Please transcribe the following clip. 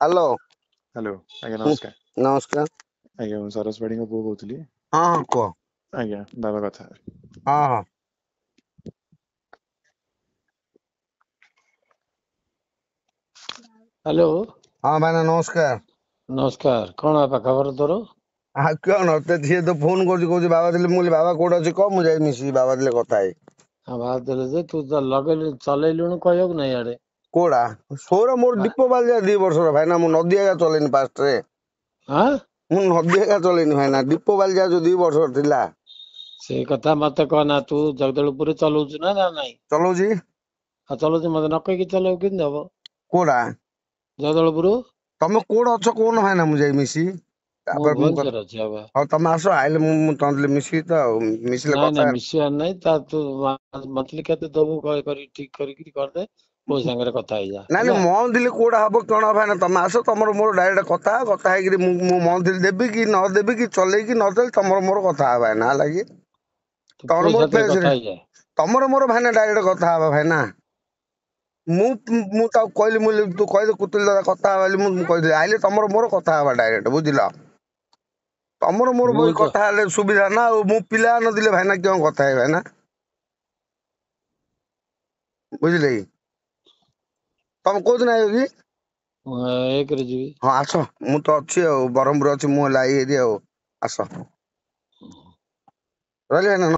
Hello hello आज्ञा नमस्कार। नमस्कार। आज्ञा ମୁଁ ସରସ ବାଡିଙ୍କ ପୁଅ କହୁଥିଲି। हाँ हाँ कह। ଆଜ୍ଞା ବାବା କଥା हाँ हाँ हेलो हाँ भाईना नमस्कार। नमस्कार कौन आपा खबर तोर हाँ कौन सी तो फोन कर बाबा दिले मुझे बाबा कोड अच्छे कह मुझे मिसी बाबा दिले कथा है हाँ बात देले जे तू तो लगे चलैलुणु कहक नहीं आड़े कोड़ा सोर मोर दीप बाल जा 2 वर्ष भाईना मु नदी आगा चलेनी पास्ट रे हाँ मु नदी आगा चलेनी भाईना दीप बाल जा जो 2 वर्ष थिला से कथा मत कहना तू जगदलपुर चलाउछु ना ना नहीं चलो जी हाँ चलाउछु मत न कहि चलाउ किन हबो कोड़ा जगदलपुर तमे कोड अच्छ कोन भाईना मुझे मिसी मु तापर मु भुवनेश्वर अछि अब और तमे आसो आइले मु तंदले मिसी तो मिसले नहीं नहीं कथा मिसिया नहीं ता तू मंथली केते दबु करी ठीक करी कर दे ओ संगे कथा ही जा ନାଇଁ हला ମନ୍ଥଲି କୋଉଟା ହବ କଣ ଭାଇନା ତମେ ଆସ ତମର ମୋର ଡାଇରେକ୍ଟ କଥା ହେଇକିରି ମୁଁ ମନ୍ଥଲି ଦେବି କି ନ ଦେବି କି ଚଲେଇକି ନ ଚଲେଇ ତମର ମୋର କଥା ହବା ଭାଇନା ହେଲା କି तू ତମର पुओ ମୋର साथे ଫେସରେ कथा ही जा ତମର ମୋର ଭାଇନା ଡାଇରେକ୍ଟ କଥା ହବା ଭାଇନା ମୁଁ ମୁଁ ତାକୁ କହିଲି ମୁଁ ତୁ କହିଦେ କୁତୁଲ ଦାଦା କଥା ହବା ବୋଲି ମୁଁ କହିଥିଲି ଆଇଲେ ତମର ମୋର କଥା ହବା ଡାଇରେକ୍ଟ ବୁଝିଲ ତମର ମୋର ମୁଁ ବହି ତ କଥା ହେଲେ ସୁବିଧା ନା ଆଉ ମୁଁ ପିଲା ନଦେଲେ ଭାଇନା କେଉଁ କଥା ହେବେ ଭାଇନା ବୁଝିଲେ କି ତମେ କୋଉଦିନ ଆଇବ କି एक रे जीवी ହଁ ଆସ ମୁଁ ତ ଅଛି ଆଉ ବ୍ରହ୍ମପୁର ଅଛି ମୁଁ ହେଲା ଏଇ ଏରିଆ ଆଉ ଆସ ରହିଲି ଭାଇନା।